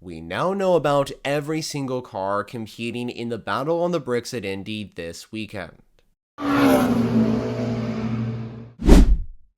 We now know about every single car competing in the Battle on the Bricks at Indy this weekend. The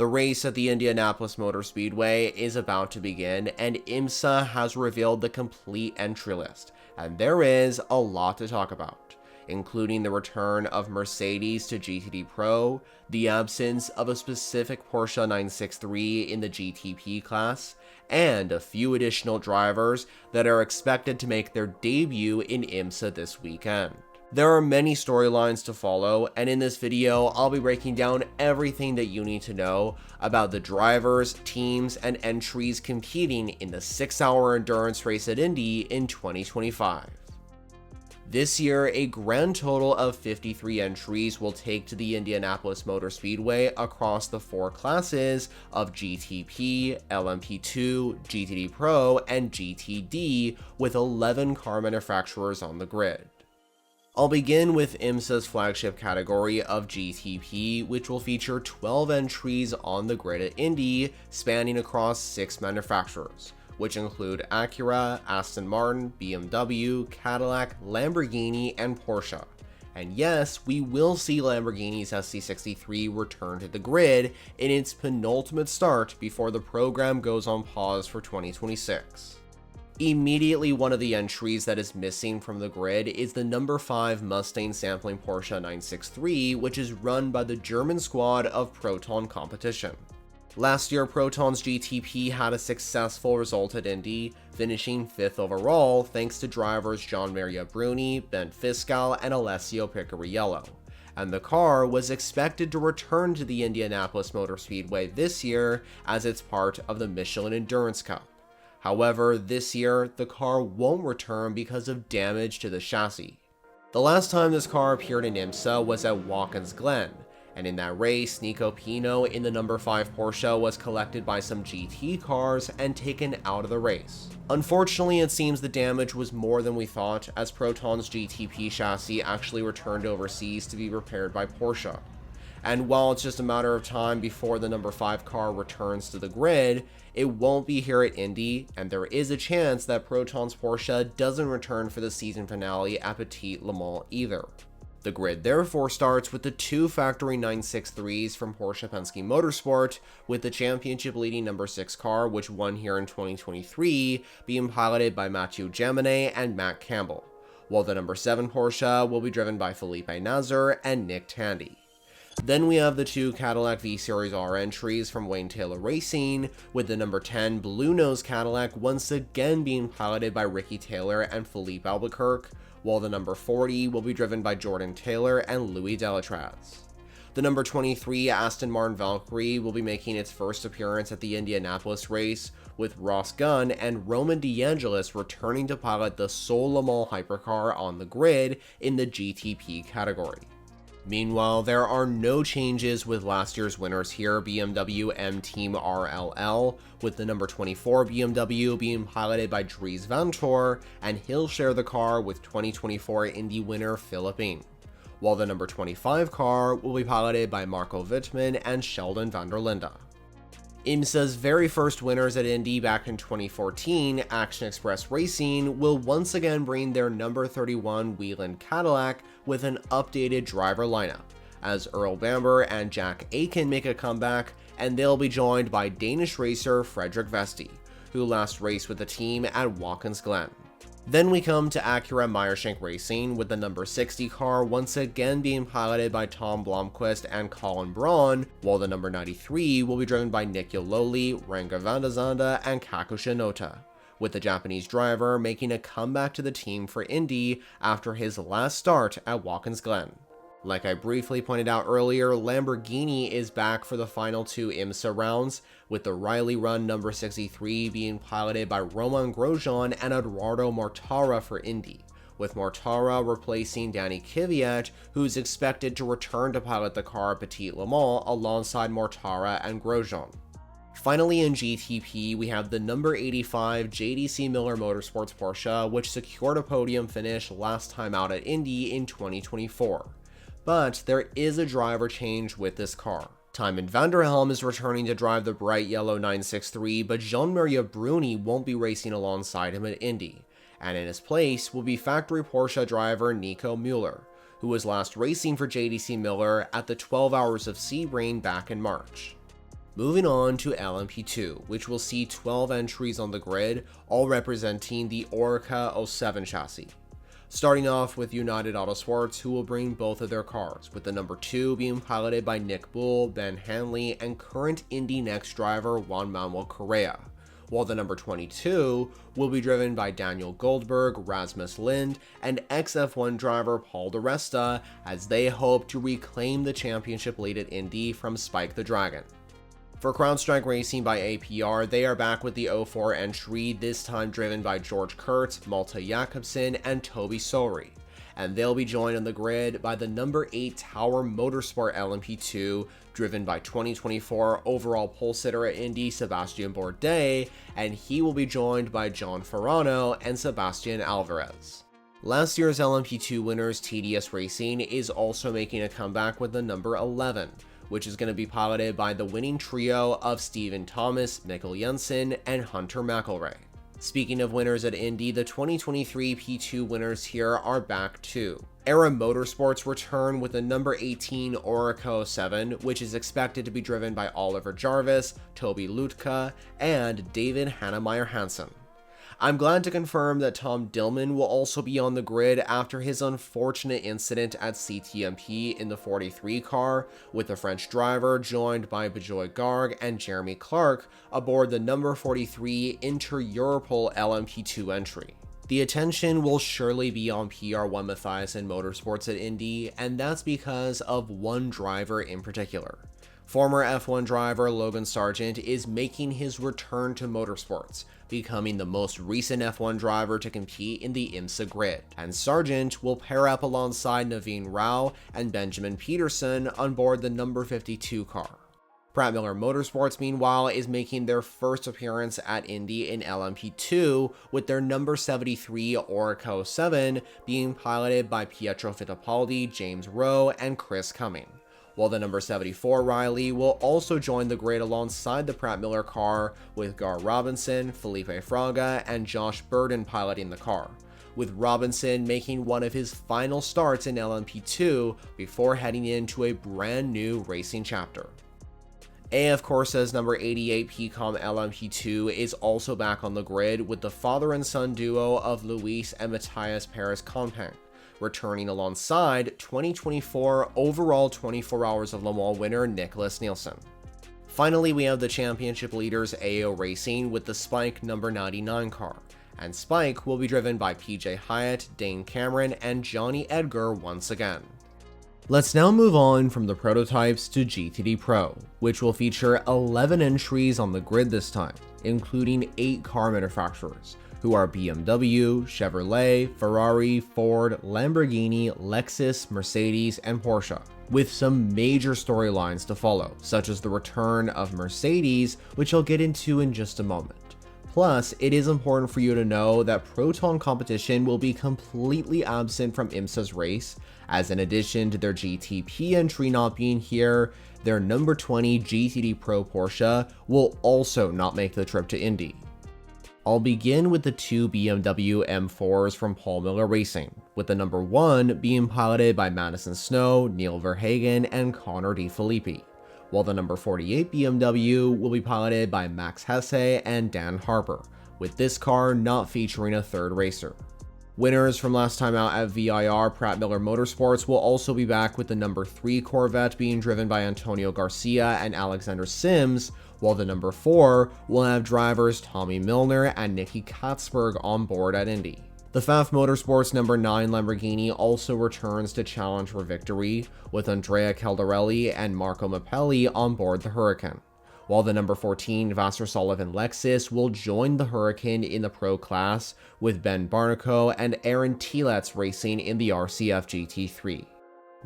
race at the Indianapolis Motor Speedway is about to begin, and IMSA has revealed the complete entry list, and there is a lot to talk about, including the return of Mercedes to GTD Pro, the absence of a specific Porsche 963 in the GTP class, and a few additional drivers that are expected to make their debut in IMSA this weekend. There are many storylines to follow, and in this video, I'll be breaking down everything that you need to know about the drivers, teams, and entries competing in the 6-hour endurance race at Indy in 2025. This year, a grand total of 53 entries will take to the Indianapolis Motor Speedway across the 4 classes of GTP, LMP2, GTD Pro, and GTD, with 11 car manufacturers on the grid. I'll begin with IMSA's flagship category of GTP, which will feature 12 entries on the grid at Indy, spanning across 6 manufacturers, which include Acura, Aston Martin, BMW, Cadillac, Lamborghini, and Porsche. And yes, we will see Lamborghini's SC63 return to the grid in its penultimate start before the program goes on pause for 2026. Immediately, one of the entries that is missing from the grid is the number 5 Mustang sampling Porsche 963, which is run by the German squad of Proton competition. Last year, Proton's GTP had a successful result at Indy, finishing 5th overall thanks to drivers John Maria Bruni, Ben Fiscal, and Alessio Picariello. And the car was expected to return to the Indianapolis Motor Speedway this year as it's part of the Michelin Endurance Cup. However, this year, the car won't return because of damage to the chassis. The last time this car appeared in IMSA was at Watkins Glen, and in that race, Nico Pino in the number 5 Porsche was collected by some GT cars and taken out of the race. Unfortunately, it seems the damage was more than we thought, as Proton's GTP chassis actually returned overseas to be repaired by Porsche. And while it's just a matter of time before the number 5 car returns to the grid, it won't be here at Indy, and there is a chance that Proton's Porsche doesn't return for the season finale at Petit Le Mans either. The grid therefore starts with the 2 factory 963s from Porsche Penske Motorsport, with the championship leading number 6 car, which won here in 2023, being piloted by Mathieu Jaminet and Matt Campbell, while the number 7 Porsche will be driven by Felipe Nasr and Nick Tandy. Then we have the 2 Cadillac V-Series R entries from Wayne Taylor Racing, with the number 10 Blue Nose Cadillac once again being piloted by Ricky Taylor and Philippe Albuquerque, while the number 40 will be driven by Jordan Taylor and Louis Delatraz. The number 23 Aston Martin Valkyrie will be making its first appearance at the Indianapolis race, with Ross Gunn and Roman DeAngelis returning to pilot the sole Le Mans hypercar on the grid in the GTP category. Meanwhile, there are no changes with last year's winners here, BMW M Team RLL, with the number 24 BMW being piloted by Dries Vanthoor, and he'll share the car with 2024 Indy winner Philippine, while the number 25 car will be piloted by Marco Wittmann and Sheldon van der Linde. IMSA's very first winners at Indy back in 2014, Action Express Racing, will once again bring their number 31 Whelen Cadillac with an updated driver lineup, as Earl Bamber and Jack Aiken make a comeback, and they'll be joined by Danish racer Frederick Vesti, who last raced with the team at Watkins Glen. Then we come to Acura Meyershank Racing, with the number 60 car once again being piloted by Tom Blomqvist and Colin Braun, while the number 93 will be driven by Nick Yololi, Ranga Vandazanda, and Kaku Shinoda, with the Japanese driver making a comeback to the team for Indy after his last start at Watkins Glen. Like I briefly pointed out earlier, Lamborghini is back for the final 2 IMSA rounds, with the Riley Run number 63 being piloted by Romain Grosjean and Eduardo Mortara for Indy, with Mortara replacing Danny Kvyat, who's expected to return to pilot the car at Petit Le Mans alongside Mortara and Grosjean. Finally, in GTP, we have the number 85 JDC Miller Motorsports Porsche, which secured a podium finish last time out at Indy in 2024. But there is a driver change with this car. Tijmen van der Helm is returning to drive the bright yellow 963, but Jean-Marie Bruni won't be racing alongside him at Indy, and in his place will be factory Porsche driver Nico Müller, who was last racing for JDC Miller at the 12 Hours of Sebring back in March. Moving on to LMP2, which will see 12 entries on the grid, all representing the Oreca 07 chassis. Starting off with United Autosports, who will bring both of their cars, with the number 2 being piloted by Nick Bull, Ben Hanley, and current Indy Next driver Juan Manuel Correa, while the number 22 will be driven by Daniel Goldberg, Rasmus Lind, and ex-F1 driver Paul di Resta, as they hope to reclaim the championship lead at Indy from Spike the Dragon. For CrowdStrike Racing by APR, they are back with the 04 entry, this time driven by George Kurtz, Malte Jakobsen, and Toby Sori, and they'll be joined on the grid by the number 8 Tower Motorsport LMP2, driven by 2024 overall pole sitter at Indy Sebastian Bourdais, and he will be joined by John Ferrano and Sebastian Alvarez. Last year's LMP2 winners TDS Racing is also making a comeback with the number 11, which is going to be piloted by the winning trio of Stephen Thomas, Mikkel Jensen, and Hunter McElroy. Speaking of winners at Indy, the 2023 P2 winners here are back too. Era Motorsports return with the number 18 Oreca 07, which is expected to be driven by Oliver Jarvis, Toby Lutka, and David Hannemeyer Hansen. I'm glad to confirm that Tom Dillman will also be on the grid after his unfortunate incident at CTMP in the 43 car, with the French driver joined by Bejoy Garg and Jeremy Clark aboard the number 43 Inter-Europol LMP2 entry. The attention will surely be on PR1 Matthias and Motorsports at Indy, and that's because of one driver in particular. Former F1 driver Logan Sargent is making his return to motorsports, becoming the most recent F1 driver to compete in the IMSA grid, and Sargent will pair up alongside Naveen Rao and Benjamin Peterson on board the number 52 car. Pratt Miller Motorsports, meanwhile, is making their first appearance at Indy in LMP2, with their number 73 Oreca 07 being piloted by Pietro Fittipaldi, James Rowe, and Chris Cumming, while the number 74 Riley will also join the grid alongside the Pratt Miller car, with Gar Robinson, Felipe Fraga, and Josh Burden piloting the car, with Robinson making one of his final starts in LMP2 before heading into a brand new racing chapter. AF Corsa's number 88 PCOM LMP2 is also back on the grid, with the father and son duo of Luis and Matthias Perez Compang, returning alongside 2024 overall 24 Hours of Le Mans winner Nicholas Nielsen. Finally, we have the championship leaders AO Racing with the Spike number 99 car, and Spike will be driven by PJ Hyatt, Dane Cameron, and Johnny Edgar once again. Let's now move on from the prototypes to GTD Pro, which will feature 11 entries on the grid this time, including 8 car manufacturers, who are BMW, Chevrolet, Ferrari, Ford, Lamborghini, Lexus, Mercedes, and Porsche, with some major storylines to follow, such as the return of Mercedes, which I'll get into in just a moment. Plus, it is important for you to know that Proton competition will be completely absent from IMSA's race, as in addition to their GTP entry not being here, their number 20 GTD Pro Porsche will also not make the trip to Indy. I'll begin with the 2 BMW M4s from Paul Miller Racing, with the number 1 being piloted by Madison Snow, Neil Verhagen, and Connor DeFilippi, while the number 48 BMW will be piloted by Max Hesse and Dan Harper, with this car not featuring a third racer. Winners from last time out at VIR Pratt Miller Motorsports will also be back, with the number 3 Corvette being driven by Antonio Garcia and Alexander Sims, while the number 4 will have drivers Tommy Milner and Nicky Katzberg on board at Indy. The FAF Motorsports number 9 Lamborghini also returns to challenge for victory, with Andrea Caldarelli and Marco Mappelli on board the Huracan, while the number 14 Vassar Sullivan Lexus will join the Huracan in the Pro class, with Ben Barnico and Aaron Tieletz racing in the RCF GT3.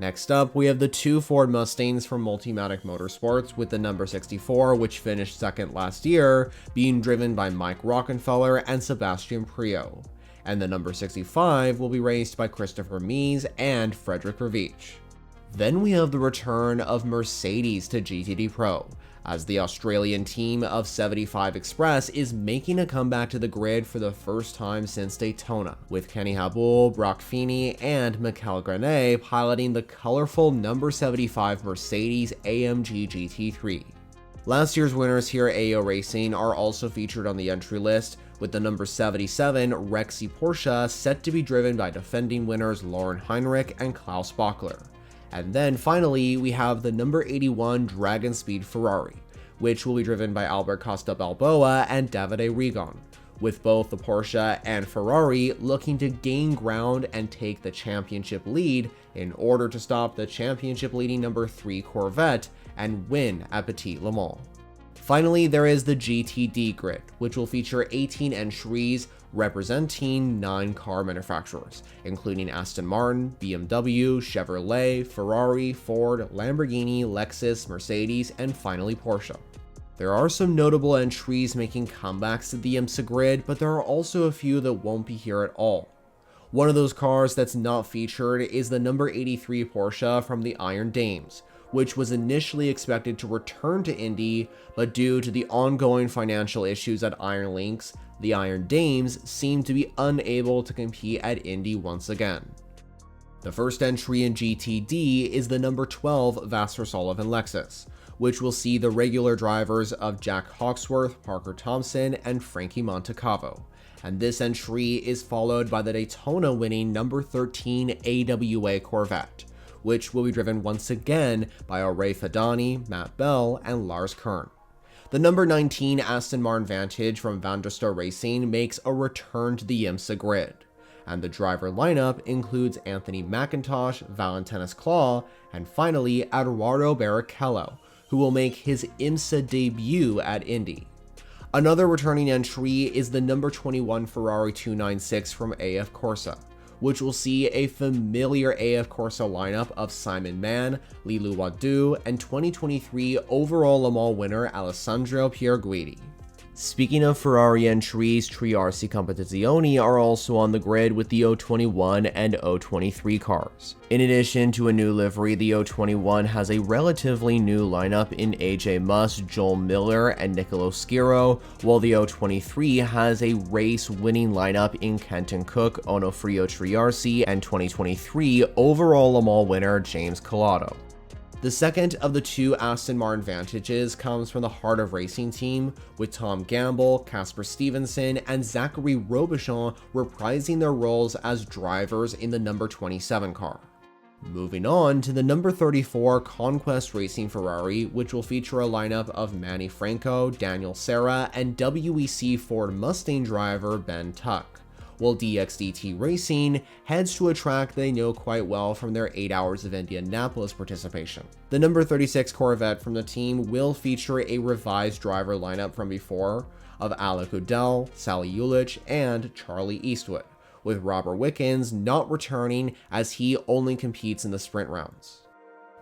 Next up, we have the 2 Ford Mustangs from Multimatic Motorsports, with the number 64, which finished second last year, being driven by Mike Rockenfeller and Sebastian Prio, and the number 65 will be raced by Christopher Mies and Frederick Ravich. Then we have the return of Mercedes to GTD Pro, as the Australian team of 75 Express is making a comeback to the grid for the first time since Daytona, with Kenny Habul, Brock Feeney, and Mikel Granet piloting the colorful number 75 Mercedes AMG GT3. Last year's winners here at AO Racing are also featured on the entry list, with the number 77 Rexy Porsche set to be driven by defending winners Lauren Heinrich and Klaus Bachler. And then finally, we have the number 81 Dragon Speed Ferrari, which will be driven by Albert Costa Balboa and Davide Rigon, with both the Porsche and Ferrari looking to gain ground and take the championship lead in order to stop the championship leading number 3 Corvette and win at Petit Le Mans. Finally, there is the GTD grid, which will feature 18 entries representing 9 car manufacturers, including Aston Martin, BMW, Chevrolet, Ferrari, Ford, Lamborghini, Lexus, Mercedes, and finally Porsche. There are some notable entries making comebacks to the IMSA grid, but there are also a few that won't be here at all. One of those cars that's not featured is the number 83 Porsche from the Iron Dames, which was initially expected to return to Indy, but due to the ongoing financial issues at Iron Lynx, the Iron Dames seem to be unable to compete at Indy once again. The first entry in GTD is the number 12 Vassar Sullivan Lexus, which will see the regular drivers of Jack Hawksworth, Parker Thompson, and Frankie Montecavo. And this entry is followed by the Daytona winning number 13 AWA Corvette, which will be driven once again by Ray Fadani, Matt Bell, and Lars Kern. The number 19 Aston Martin Vantage from Van der Star Racing makes a return to the IMSA grid, and the driver lineup includes Anthony McIntosh, Valentinas Claw, and finally Eduardo Barrichello, who will make his IMSA debut at Indy. Another returning entry is the number 21 Ferrari 296 from AF Corsa, which will see a familiar AF Corsa lineup of Simon Mann, Lilu Wadu, and 2023 overall Le Mans winner Alessandro Pierguidi. Speaking of Ferrari entries, Triarsi Competizioni are also on the grid with the 021 and 023 cars. In addition to a new livery, the 021 has a relatively new lineup in AJ Muss, Joel Miller, and Nicolo Schiro, while the 023 has a race-winning lineup in Kenton Cook, Onofrio Triarsi, and 2023 overall Le Mans winner James Collado. The second of the 2 Aston Martin Vantages comes from the Heart of Racing team, with Tom Gamble, Casper Stevenson, and Zachary Robichon reprising their roles as drivers in the number 27 car. Moving on to the number 34 Conquest Racing Ferrari, which will feature a lineup of Manny Franco, Daniel Serra, and WEC Ford Mustang driver Ben Tuck, while DXDT Racing heads to a track they know quite well from their 8 hours of Indianapolis participation. The number 36 Corvette from the team will feature a revised driver lineup from before of Alec Udell, Sally Ulich, and Charlie Eastwood, with Robert Wickens not returning as he only competes in the sprint rounds.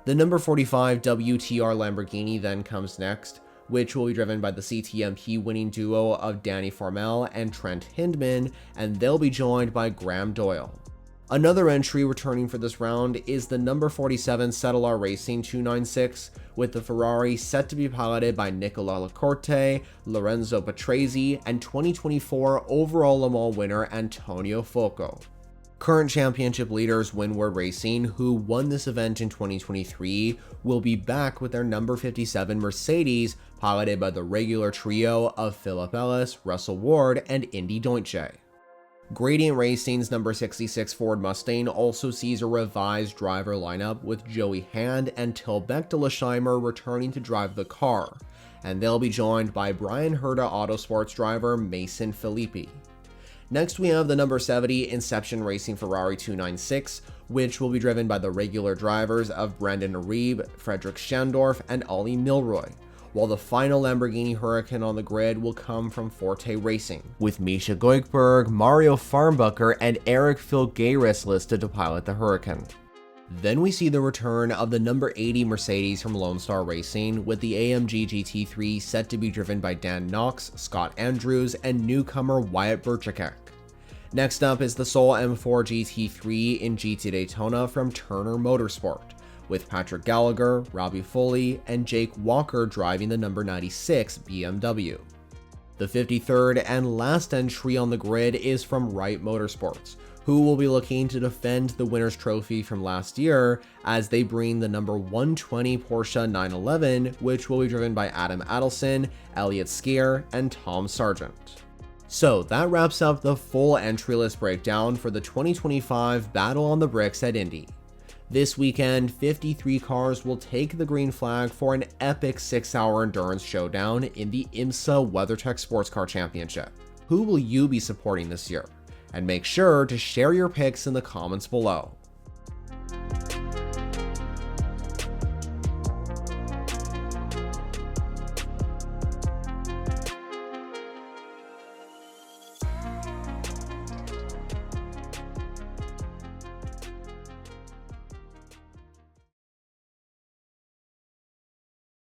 The number 45 WTR Lamborghini then comes next, which will be driven by the CTMP winning duo of Danny Formel and Trent Hindman, and they'll be joined by Graham Doyle. Another entry returning for this round is the number 47 Cetelar Racing 296, with the Ferrari set to be piloted by Nicola Lacorte, Lorenzo Patrese, and 2024 overall Le Mans winner Antonio Foco. Current championship leaders Windward Racing, who won this event in 2023, will be back with their number 57 Mercedes, piloted by the regular trio of Philip Ellis, Russell Ward, and Indy Deutsche. Gradient Racing's number 66 Ford Mustang also sees a revised driver lineup, with Joey Hand and Tilbeck de Lasheimer returning to drive the car, and they'll be joined by Brian Herta Autosports driver Mason Filippi. Next, we have the number 70 Inception Racing Ferrari 296, which will be driven by the regular drivers of Brandon Arieb, Frederick Schandorf, and Ollie Milroy, while the final Lamborghini Huracan on the grid will come from Forte Racing, with Misha Goikberg, Mario Farnbacher, and Eric Filgueiras listed to pilot the Huracan. Then we see the return of the number 80 Mercedes from Lone Star Racing, with the AMG GT3 set to be driven by Dan Knox, Scott Andrews, and newcomer Wyatt Burchakek. Next up is the Soul M4 GT3 in GT Daytona from Turner Motorsport, with Patrick Gallagher, Robbie Foley, and Jake Walker driving the number 96 BMW. The 53rd and last entry on the grid is from Wright Motorsports, who will be looking to defend the winner's trophy from last year as they bring the number 120 Porsche 911, which will be driven by Adam Adelson, Elliott Skier, and Tom Sargent. So that wraps up the full entry list breakdown for the 2025 Battle on the Bricks at Indy. This weekend, 53 cars will take the green flag for an epic 6-hour endurance showdown in the IMSA WeatherTech SportsCar Championship. Who will you be supporting this year? And make sure to share your picks in the comments below.